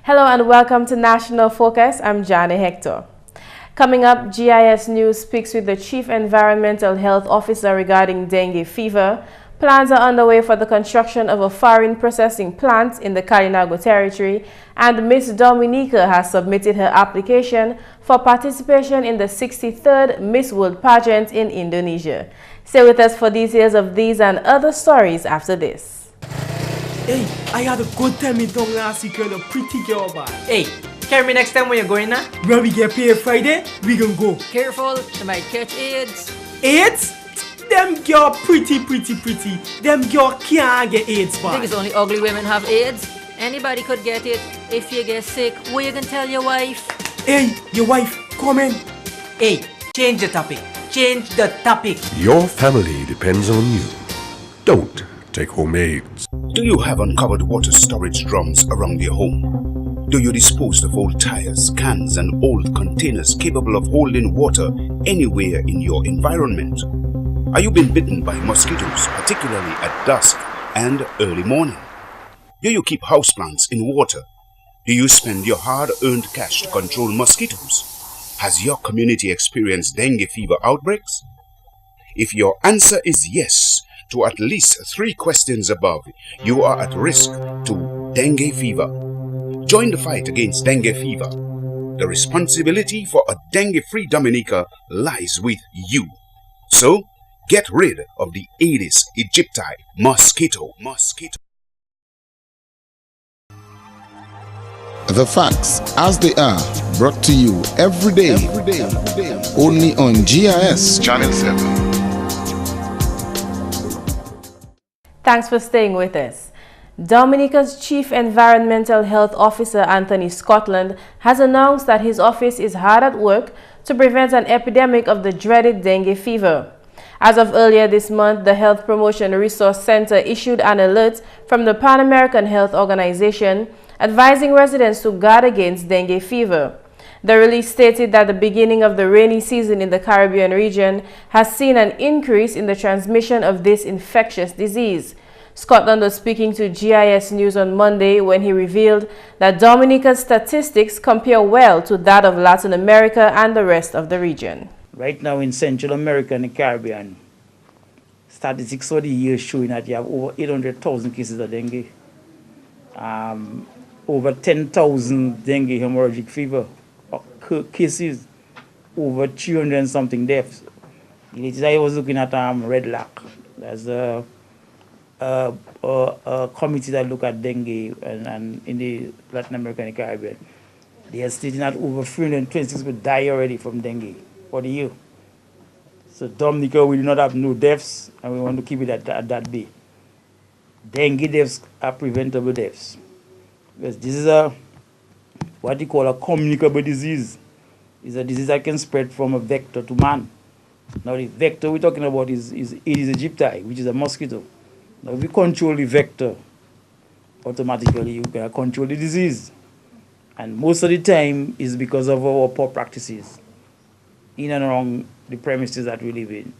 Hello and welcome to National Focus. I'm Jarna Hector. Coming up, GIS News speaks with the Chief Environmental Health Officer regarding dengue fever. Plans are underway for the construction of a farine processing plant in the culinary territory, and Miss Dominica has submitted her application for participation in the 63rd Miss World pageant in Indonesia. Stay with us for details of these and other stories after this. Hey, I had a good time in town last week with a pretty girl, man. Hey, carry me next time when you're going now. When we get paid Friday, we gonna go. Careful, you might catch AIDS. AIDS? Them girl pretty. Them girl can't get AIDS, I man. think it's only ugly women have AIDS. Anybody could get it. If you get sick, what you can tell your wife? Hey, your wife, come in. Hey, change the topic. Change the topic. Your family depends on you. Don't take home AIDS. Do you have uncovered water storage drums around your home? Do you dispose of old tires, cans and old containers capable of holding water anywhere in your environment? Are you being bitten by mosquitoes, particularly at dusk and early morning? Do you keep houseplants in water? Do you spend your hard-earned cash to control mosquitoes? Has your community experienced dengue fever outbreaks? If your answer is yes to at least 3 questions above, you are at risk to dengue fever. Join the fight against dengue fever. The responsibility for a dengue-free Dominica lies with you. So, get rid of the Aedes aegypti mosquito. The facts as they are, brought to you every day. Only on GIS Channel 7. Thanks for staying with us. Dominica's Chief Environmental Health Officer Anthony Scotland has announced that his office is hard at work to prevent an epidemic of the dreaded dengue fever. As of earlier this month, the Health Promotion Resource Center issued an alert from the Pan American Health Organization advising residents to guard against dengue fever. The release stated that the beginning of the rainy season in the Caribbean region has seen an increase in the transmission of this infectious disease. Scotland was speaking to GIS News on Monday when he revealed that Dominica's statistics compare well to that of Latin America and the rest of the region. Right now in Central America and the Caribbean, statistics for the year showing that you have over 800,000 cases of dengue, over 10,000 dengue hemorrhagic fever cases, over 300 and something deaths. I was looking at Red Lock. That's a committee that look at dengue and in the Latin America and the Caribbean. They are stating that over 326 people die already from dengue for the year. So Dominica, we do not have no deaths, and we want to keep it at that bay. Dengue deaths are preventable deaths. Because this is what you call a communicable disease. It's a disease that can spread from a vector to man. Now the vector we're talking about is Aedes aegypti, which is a mosquito. Now if we control the vector, automatically you can control the disease. And most of the time is because of our poor practices in and around the premises that we live in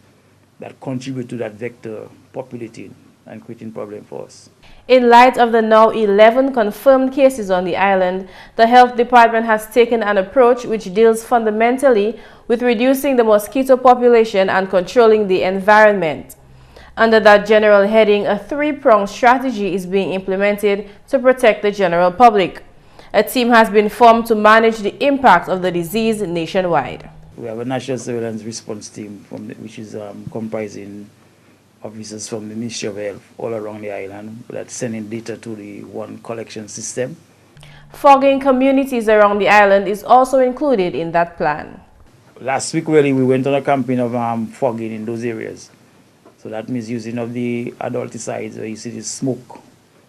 that contribute to that vector populating and creating problems for us. In light of the now 11 confirmed cases on the island, the health department has taken an approach which deals fundamentally with reducing the mosquito population and controlling the environment. Under that general heading, a 3-pronged strategy is being implemented to protect the general public. A team has been formed to manage the impact of the disease nationwide. We have a national surveillance response team which is comprising officers from the Ministry of Health all around the island that's sending data to the one collection system. Fogging communities around the island is also included in that plan. Last week, really, we went on a campaign of fogging in those areas. So that means using of the adulticides where you see the smoke.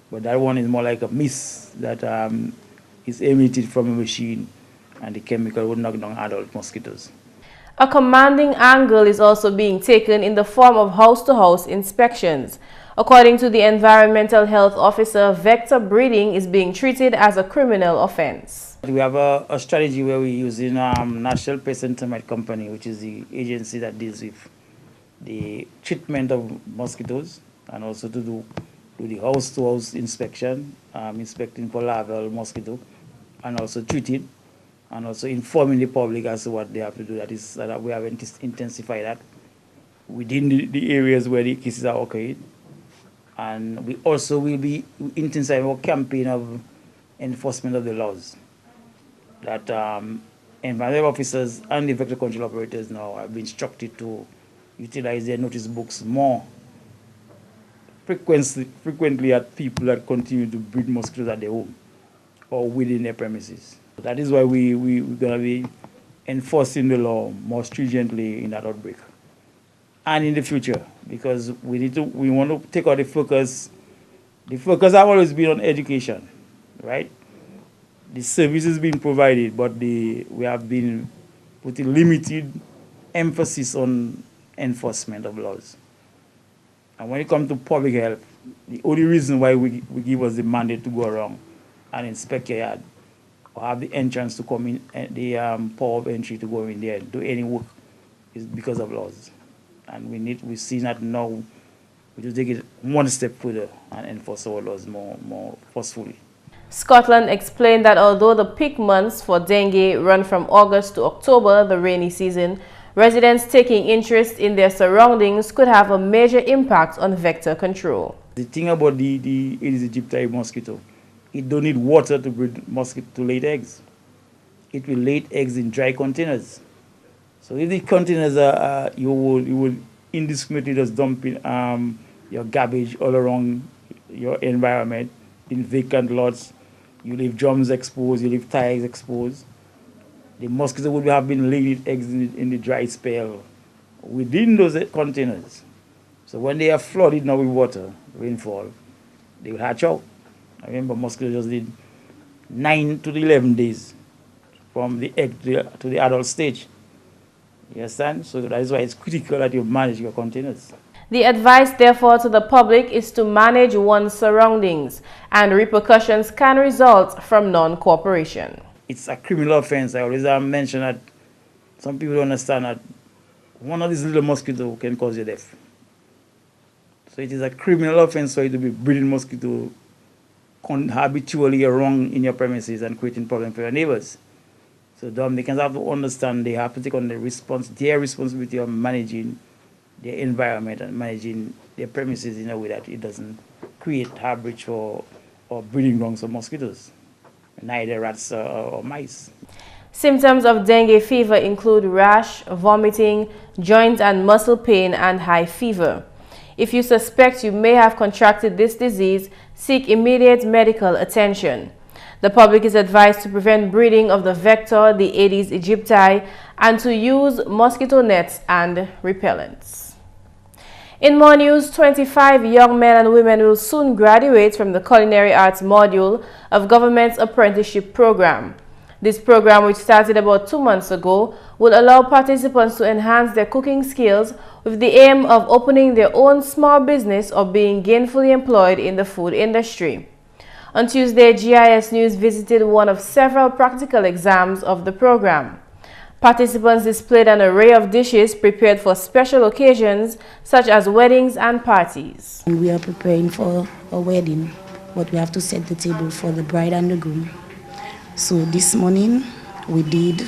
But that one is more like a mist that is emitted from a machine, and the chemical would knock down adult mosquitoes. A commanding angle is also being taken in the form of house-to-house inspections. According to the environmental health officer, vector breeding is being treated as a criminal offense. We have a strategy where we're using National Pest and Termite Company, which is the agency that deals with the treatment of mosquitoes and also to do the house-to-house inspection, inspecting for larval mosquito, and also treat it, and also informing the public as to what they have to do. That is that we have intensified that within the areas where the cases are occurring. And we also will be intensifying our campaign of enforcement of the laws. That environmental officers and the vector control operators now have been instructed to utilize their notice books more frequently at people that continue to breed mosquitoes at their home or within their premises. That is why we're going to be enforcing the law more stringently in that outbreak and in the future, because we want to take out the focus. The focus has always been on education, right? The service is being provided, but we have been putting limited emphasis on enforcement of laws. And when it comes to public health, the only reason why we give us the mandate to go around and inspect your yard or have the entrance to come in, the power of entry to go in there and do any work is because of laws. And we see that now we just take it one step further and enforce our laws more forcefully. Scotland explained that although the peak months for dengue run from August to October, the rainy season, residents taking interest in their surroundings could have a major impact on vector control. The thing about the Aedes aegypti mosquito, it don't need water to breed mosquito to lay eggs. It will lay eggs in dry containers. So if the containers are, you will indiscriminately just dump in, your garbage all around your environment in vacant lots. You leave drums exposed, you leave tires exposed. The mosquito would have been laying eggs in the dry spell within those containers. So when they are flooded now with water, rainfall, they will hatch out. I remember mosquitoes just did 9 to 11 days from the egg to the adult stage. You understand? So that is why it's critical that you manage your containers. The advice, therefore, to the public is to manage one's surroundings, and repercussions can result from non-cooperation. It's a criminal offense. I always mention that some people don't understand that one of these little mosquitoes can cause your death. So it is a criminal offense for you to be breeding mosquito habitually around in your premises and creating problems for your neighbors. So Dominicans have to understand they have to take on their responsibility of managing their environment and managing their premises in a way that it doesn't create harborage or breeding grounds for mosquitoes, neither rats or mice. Symptoms of dengue fever include rash, vomiting, joint and muscle pain, and high fever. If you suspect you may have contracted this disease, seek immediate medical attention. The public is advised to prevent breeding of the vector, the Aedes aegypti, and to use mosquito nets and repellents. In more news, 25 young men and women will soon graduate from the Culinary Arts module of government's apprenticeship program. This program, which started about 2 months ago, will allow participants to enhance their cooking skills with the aim of opening their own small business or being gainfully employed in the food industry. On Tuesday, GIS News visited one of several practical exams of the program. Participants displayed an array of dishes prepared for special occasions such as weddings and parties. We are preparing for a wedding, but we have to set the table for the bride and the groom. So this morning we did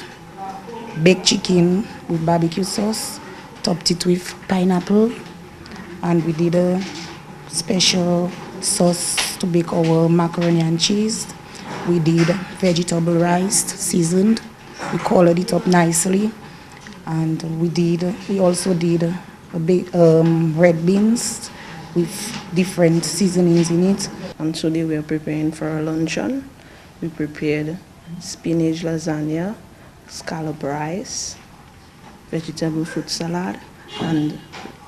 baked chicken with barbecue sauce, topped it with pineapple, and we did a special sauce to bake our macaroni and cheese. We did vegetable rice seasoned. We colored it up nicely, and we also did a big red beans with different seasonings in it. And today we are preparing for our luncheon. We prepared spinach lasagna, scallop rice, vegetable fruit salad, and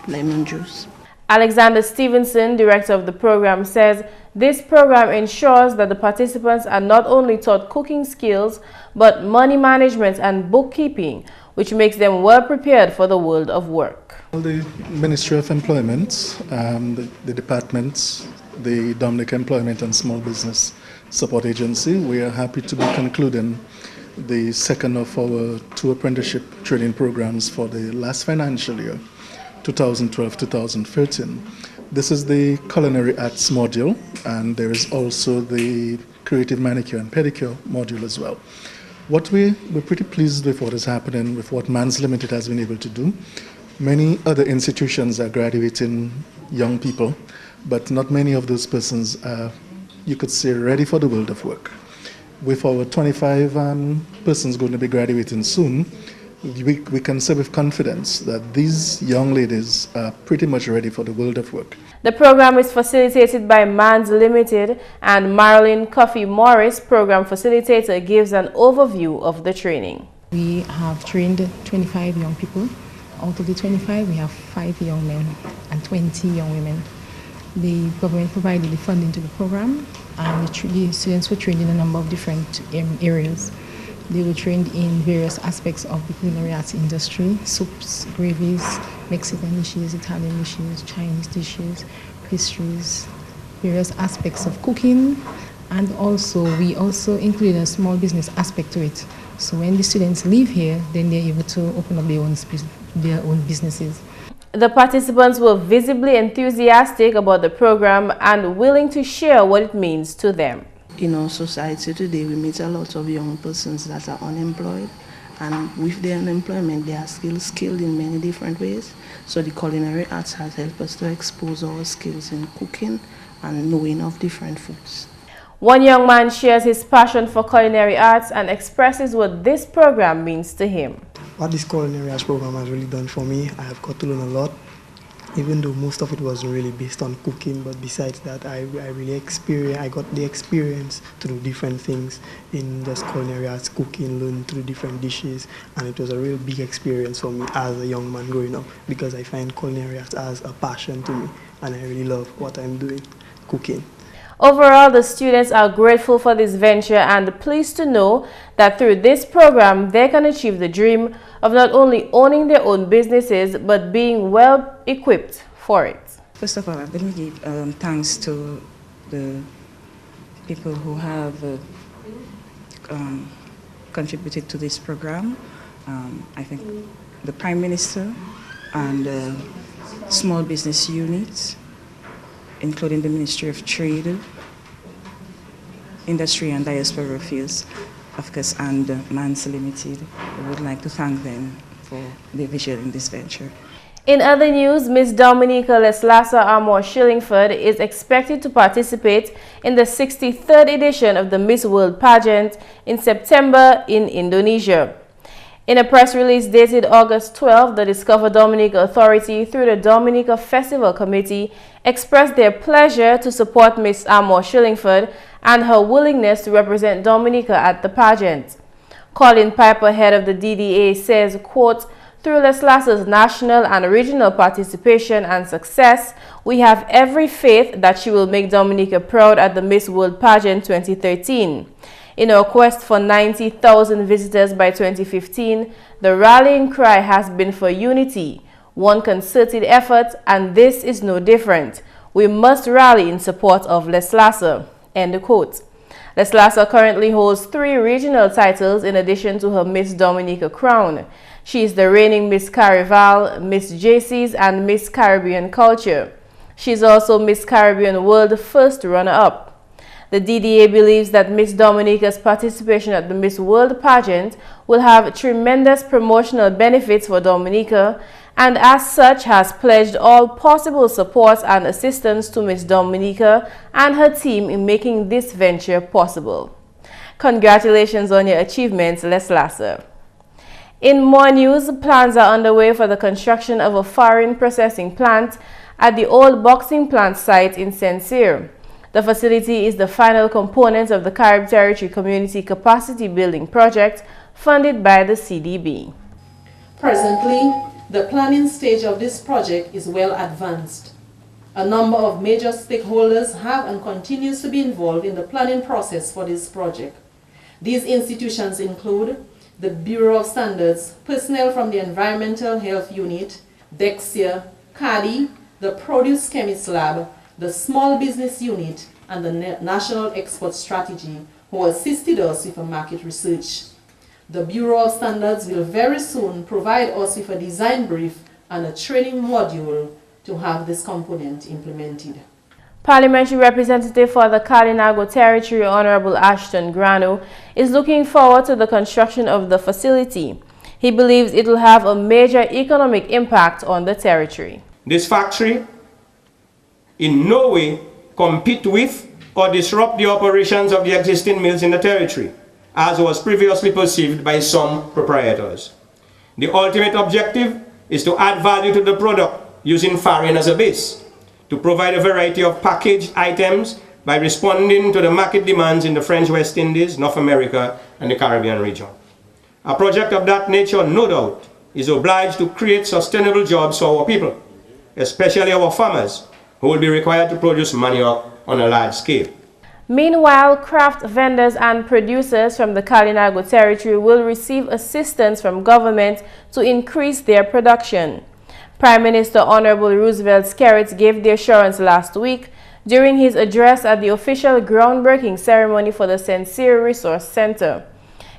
lemon juice. Alexander Stevenson, director of the program, says this program ensures that the participants are not only taught cooking skills, but money management and bookkeeping, which makes them well prepared for the world of work. The Ministry of Employment, the departments, the Dominica Employment and Small Business Support Agency, we are happy to be concluding the second of our 2 apprenticeship training programs for the last financial year, 2012-2013. This is the Culinary Arts module, and there is also the creative manicure and pedicure module as well. What we're pretty pleased with what is happening with what Mans Limited has been able to do. Many other institutions are graduating young people, but not many of those persons are, you could say, ready for the world of work. With our 25 persons going to be graduating soon, we can say with confidence that these young ladies are pretty much ready for the world of work. The program is facilitated by Mans Limited, and Marilyn Coffey Morris, program facilitator, gives an overview of the training. We have trained 25 young people. Out of the 25, we have 5 young men and 20 young women. The government provided the funding to the program, and the students were trained in a number of different areas. They were trained in various aspects of the culinary arts industry: soups, gravies, Mexican dishes, Italian dishes, Chinese dishes, pastries, various aspects of cooking, and also we also included a small business aspect to it. So when the students leave here, then they're able to open up their own businesses. The participants were visibly enthusiastic about the program and willing to share what it means to them. In our society today, we meet a lot of young persons that are unemployed, and with their unemployment, they are still skilled in many different ways. So the culinary arts has helped us to expose our skills in cooking and knowing of different foods. One young man shares his passion for culinary arts and expresses what this program means to him. What this culinary arts program has really done for me, I have got to learn a lot, even though most of it wasn't really based on cooking, but besides that, I got the experience to do different things in just culinary arts, cooking, learn to do different dishes, and it was a real big experience for me as a young man growing up, because I find culinary arts as a passion to me, and I really love what I'm doing, cooking. Overall, the students are grateful for this venture and pleased to know that through this program, they can achieve the dream of not only owning their own businesses, but being well equipped for it. First of all, let me give thanks to the people who have contributed to this program. I think the Prime Minister and small business units, including the Ministry of Trade, Industry and Diaspora Affairs, of course, and Mans Limited. I would like to thank them for their vision in this venture. In other news, Miss Dominica Leslasa Amor Shillingford is expected to participate in the 63rd edition of the Miss World pageant in September in Indonesia. In a press release dated August 12, the Discover Dominica Authority, through the Dominica Festival Committee, expressed their pleasure to support Miss Amor Shillingford and her willingness to represent Dominica at the pageant. Colin Piper, head of the DDA, says, quote, "Through Leslasa's national and regional participation and success, we have every faith that she will make Dominica proud at the Miss World Pageant 2013. In our quest for 90,000 visitors by 2015, the rallying cry has been for unity, one concerted effort, and this is no different. We must rally in support of Leslasa." End quote. Leslasa currently holds 3 regional titles in addition to her Miss Dominica crown. She is the reigning Miss Carival, Miss JC's, and Miss Caribbean Culture. She is also Miss Caribbean World first runner-up. The DDA believes that Miss Dominica's participation at the Miss World pageant will have tremendous promotional benefits for Dominica, and as such has pledged all possible support and assistance to Miss Dominica and her team in making this venture possible. Congratulations on your achievements, Leslasa. In more news, plans are underway for the construction of a foreign processing plant at the old boxing plant site in St. Cyr. The facility is the final component of the Carib Territory Community Capacity Building Project funded by the CDB. Presently, the planning stage of this project is well advanced. A number of major stakeholders have and continues to be involved in the planning process for this project. These institutions include the Bureau of Standards, personnel from the Environmental Health Unit, DEXIA, CADI, the Produce Chemist Lab, the Small Business Unit, and the National Export Strategy, who assisted us with a market research. The Bureau of Standards will very soon provide us with a design brief and a training module to have this component implemented. Parliamentary representative for the Kalinago territory, Honorable Ashton Grano, is looking forward to the construction of the facility. He believes it will have a major economic impact on the territory. This factory in no way compete with or disrupt the operations of the existing mills in the territory, as was previously perceived by some proprietors. The ultimate objective is to add value to the product using farine as a base, to provide a variety of packaged items by responding to the market demands in the French West Indies, North America, and the Caribbean region. A project of that nature, no doubt, is obliged to create sustainable jobs for our people, especially our farmers, who will be required to produce manure on a large scale. Meanwhile, craft vendors and producers from the Kalinago territory will receive assistance from government to increase their production. Prime Minister Honorable Roosevelt Skerrit gave the assurance last week during his address at the official groundbreaking ceremony for the Sincere Resource Center.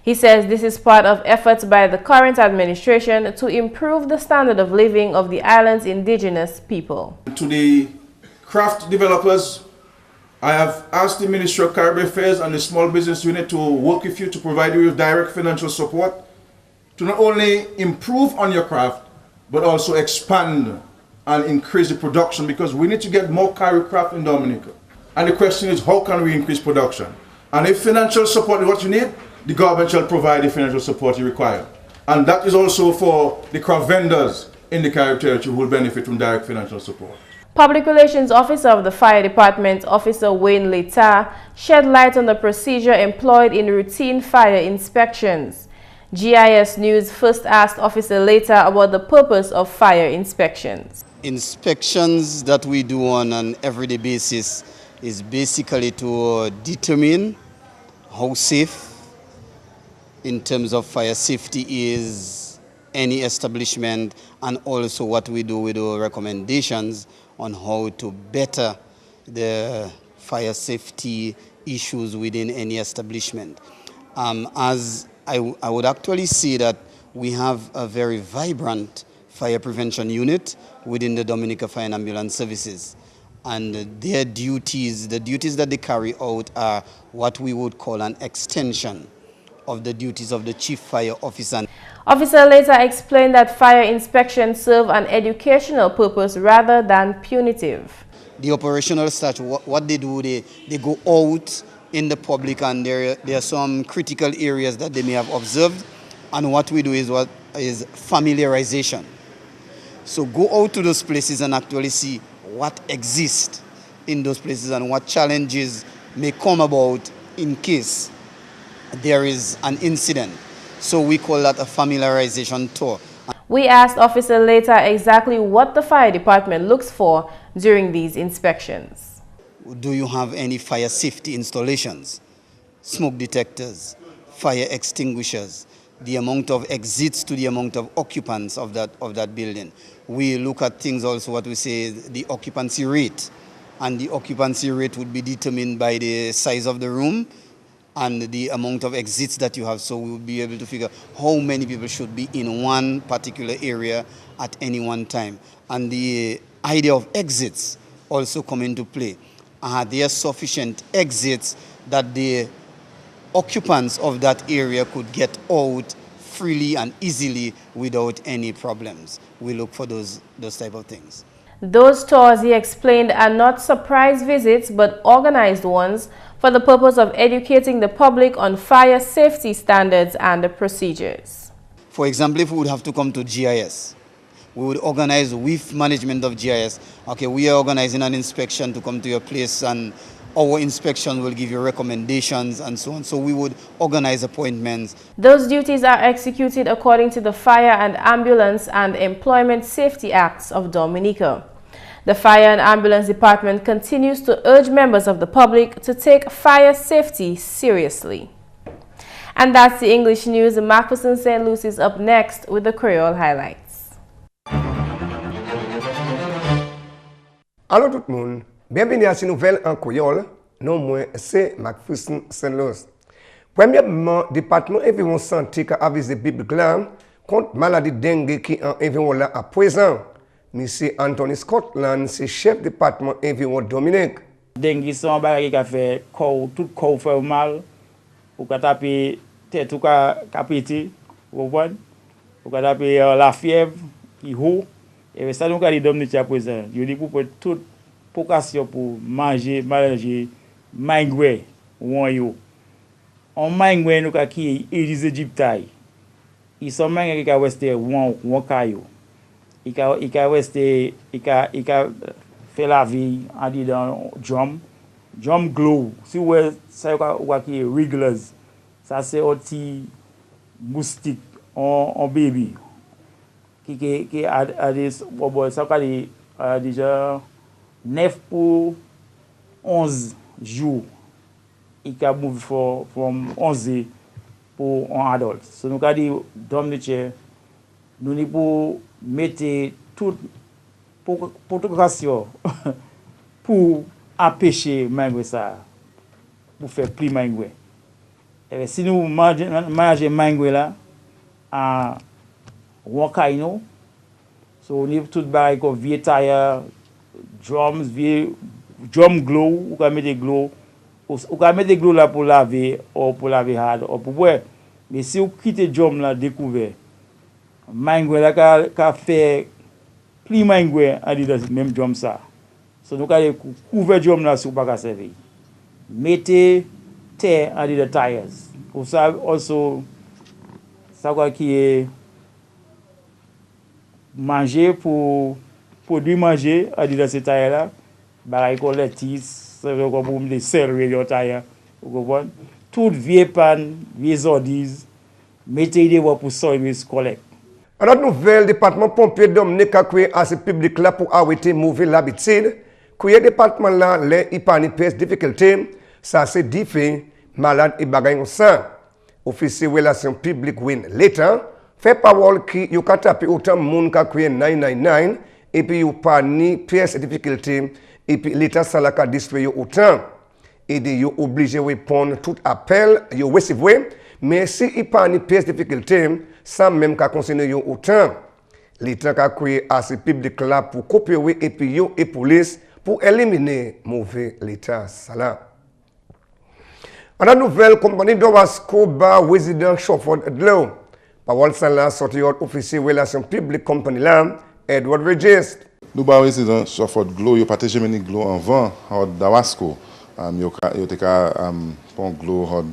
He says this is part of efforts by the current administration to improve the standard of living of the island's indigenous people. To the craft developers, I have asked the Ministry of Caribbean Affairs and the Small Business Unit to work with you to provide you with direct financial support to not only improve on your craft, but also expand and increase the production, because we need to get more carry craft in Dominica. And the question is, how can we increase production? And if financial support is what you need, the government shall provide the financial support you require. And that is also for the craft vendors in the Caribbean territory who will benefit from direct financial support. Public Relations Officer of the Fire Department, Officer Wayne Leta, shed light on the procedure employed in routine fire inspections. GIS News first asked Officer Leta about the purpose of fire inspections. Inspections that we do on an everyday basis is basically to determine how safe in terms of fire safety is any establishment, and also what we do recommendations on how to better the fire safety issues within any establishment. As I would actually say that we have a very vibrant fire prevention unit within the Dominica Fire and Ambulance Services. And their duties, the duties that they carry out, are what we would call an extension of the duties of the Chief Fire Officer. Officer later explained that fire inspections serve an educational purpose rather than punitive. The operational staff, what they do, they go out in the public, and there are some critical areas that they may have observed, and what we do is familiarization. So go out to those places and actually see what exists in those places and what challenges may come about in case there is an incident. So we call that a familiarization tour. We asked Officer later exactly what the fire department looks for during these inspections. Do you have any fire safety installations, smoke detectors, fire extinguishers, the amount of exits to the amount of occupants of that building? We look at things also, what we say, the occupancy rate. And the occupancy rate would be determined by the size of the room and the amount of exits that you have. So we will be able to figure how many people should be in one particular area at any one time. And the idea of exits also come into play. Are there sufficient exits that the occupants of that area could get out freely and easily without any problems? We look for those type of things. Those tours, he explained, are not surprise visits but organized ones for the purpose of educating the public on fire safety standards and the procedures. For example, if we would have to come to GIS, we would organize with management of GIS. Okay, we are organizing an inspection to come to your place, and our inspection will give you recommendations and so on. So we would organize appointments. Those duties are executed according to the Fire and Ambulance and Employment Safety Acts of Dominica. The Fire and Ambulance Department continues to urge members of the public to take fire safety seriously. And that's the English news. McPherson St. Luce is up next with the Creole highlights. Allô tout le monde, bienvenue à cette nouvelle en créole, non moins c'est McPherson St. Luce. Premièrement, le département environ santé qui a avisé Bible Glam contre maladie dengue qui est environ à présent. Monsieur Anthony Scotland, c'est chef département environ Dominique. Dengue son bagay qui a fait tout corps fait mal. Ou ka taper tête ou ka pété, vous comprenez? Ou ka taper la fièvre qui haut. Et ça nous ka dit Dominique à présent. Je dis pour toute occasion pour manger mangue ou yo. On mangue nous ka qui les égyptiens. Ils sont mangue qui a resté ou kayo. Il ka resté il ka fait la vie en dit dans drum glow. Si vous ça qui est regulars. Ça c'est un petit moustique en baby qui a des ça a déjà 9 pour 11 jours. Il can move from 11 pour un adulte. So nous avons dit Dominique nous ni pour mettre toute précaution pour empêcher mangue ça pour faire plus mangue. Et si nous mangeons mangue là en wakaino, so on a tout bail comme vieux tire, drums, vieux drum glow, ou ka mettre glow, ou ka mettre glow là pour laver ou pour laver hard ou pour boire. Mais si vous quittez drum là découvert, mangue là ka fait plus mangue à dire même drum ça. So nous ka couvert drum là sur pas ka servir. Mettez terre à dire tires. Ou ça also ça quoi qui est manger pour produire manger à dire ces tires là, bah il lettuce, ça veut dire pour les céleri au tire, vous comprenez? Toute vieille panne, vieilles ordures, mettez des voies pour service collecte. Alors, nouvelle département pompier Dominica a créé à ce public là pour arrêter mauvais l'habitude. Créé département là, les hypanipièces difficultés, ça c'est diffé, malade et bagaille ça. Officier relations publiques win l'état, fait parole qui y a tapé autant de monde qui a créé 999 et puis y pas ni pièces difficultés et puis l'état ça l'a distribué autant. Et de yo obligé de répondre tout appel yo recevoir mais si il pas ni pièces difficultés sans même qu'à concerner yo autant l'état a créé à ce public là pour coopérer et puis yo et police pour éliminer mauvais l'état ça là. On a nouvelle compagnie d'Owasco bar résident chauffeur de l'eau. Parole ça là sorti officier relations publiques compagnie là Edward Regis. Nous bar résident chauffeur de l'eau yo pas jamais ni l'eau en vent d'Owasco. Yo te ka pon glo hod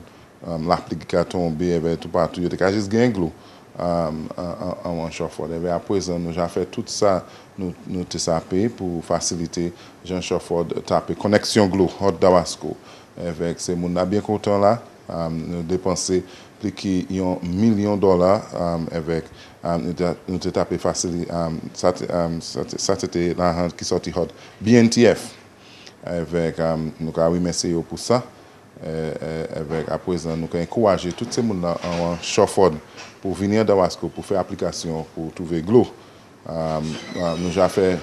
l'appli qui a tombé et tout partout yo te ka juste gain glo en chauffeur et à présent nous j'ai fait tout ça nous te sapé pour faciliter Jean chauffeur taper connexion glo hod d'Owasco avec ces moun bien content là nous dépenser plus qui $1 million avec nous te taper faciliter ça c'était l'argent qui sorti hod BNTF avec nous avons remercié pour ça avec à présent nous avons encouragé tous ces monde en chauffeur pour venir d'Owasco pour faire application pour trouver glo nous avons fait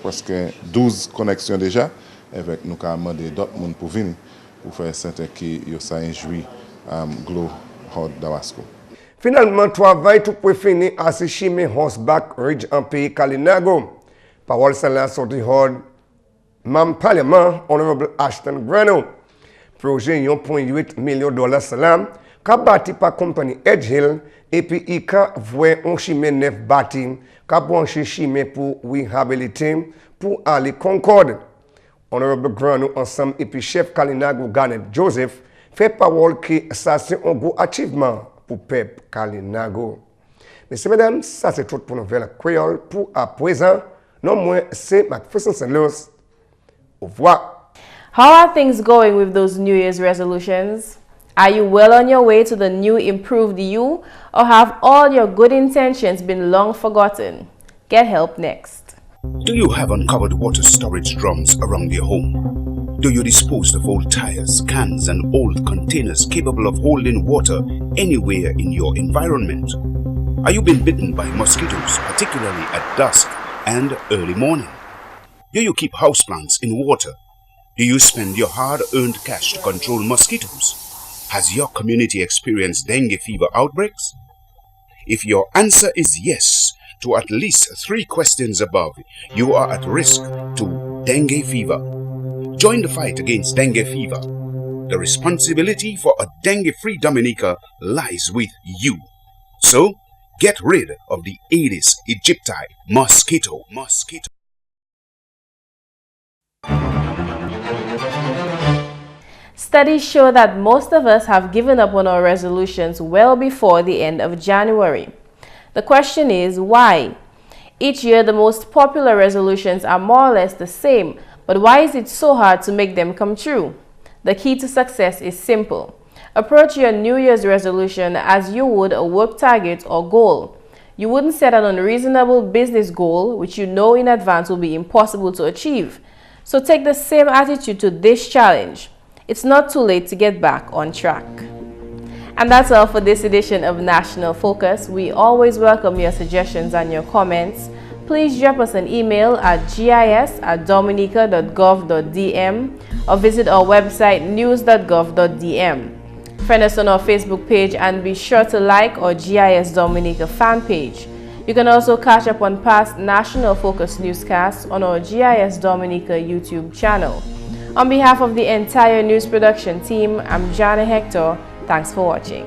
presque 12 connexions déjà avec nous avons demandé d'autres monde pour venir pour faire certain que ça injouit glo d'Owasco. Finalement travail tout pour finir à ce chemin horseback ridge en pays Kalinago. Parole celle-là sorti hord Membre Parlement, Honorable Ashton Grano, projet $1.8 million salam, qu'a bâti par compagnie Edge Hill, et puis il a voué un chemin neuf bâti, qu'a branché chemin pour réhabiliter, pour aller Concorde. Honorable Grano ensemble, et puis chef Kalinago Garnet Joseph, fait parole que ça c'est un gros achievement pour Pep Kalinago. Messieurs, mesdames, ça c'est tout pour Nouvelle Créole. Pour à présent, non moins c'est McPherson St. Luce. Au revoir. How are things going with those New Year's resolutions? Are you well on your way to the new improved you, or have all your good intentions been long forgotten? Get help next. Do you have uncovered water storage drums around your home? Do you dispose of old tires, cans and old containers capable of holding water anywhere in your environment? Are you being bitten by mosquitoes, particularly at dusk and early morning? Do you keep houseplants in water? Do you spend your hard-earned cash to control mosquitoes? Has your community experienced dengue fever outbreaks? If your answer is yes to at least 3 questions above, you are at risk to dengue fever. Join the fight against dengue fever. The responsibility for a dengue-free Dominica lies with you. So, get rid of the Aedes aegypti mosquito. Studies show that most of us have given up on our resolutions well before the end of January. The question is, why? Each year, the most popular resolutions are more or less the same, but why is it so hard to make them come true? The key to success is simple. Approach your New Year's resolution as you would a work target or goal. You wouldn't set an unreasonable business goal which you know in advance will be impossible to achieve. So take the same attitude to this challenge. It's not too late to get back on track. And that's all for this edition of National Focus. We always welcome your suggestions and your comments. Please drop us an email at gis@dominica.gov.dm or visit our website news.gov.dm. Friend us on our Facebook page and be sure to like our GIS Dominica fan page. You can also catch up on past National Focus newscasts on our GIS Dominica YouTube channel. On behalf of the entire news production team, I'm Jarna Hector. Thanks for watching.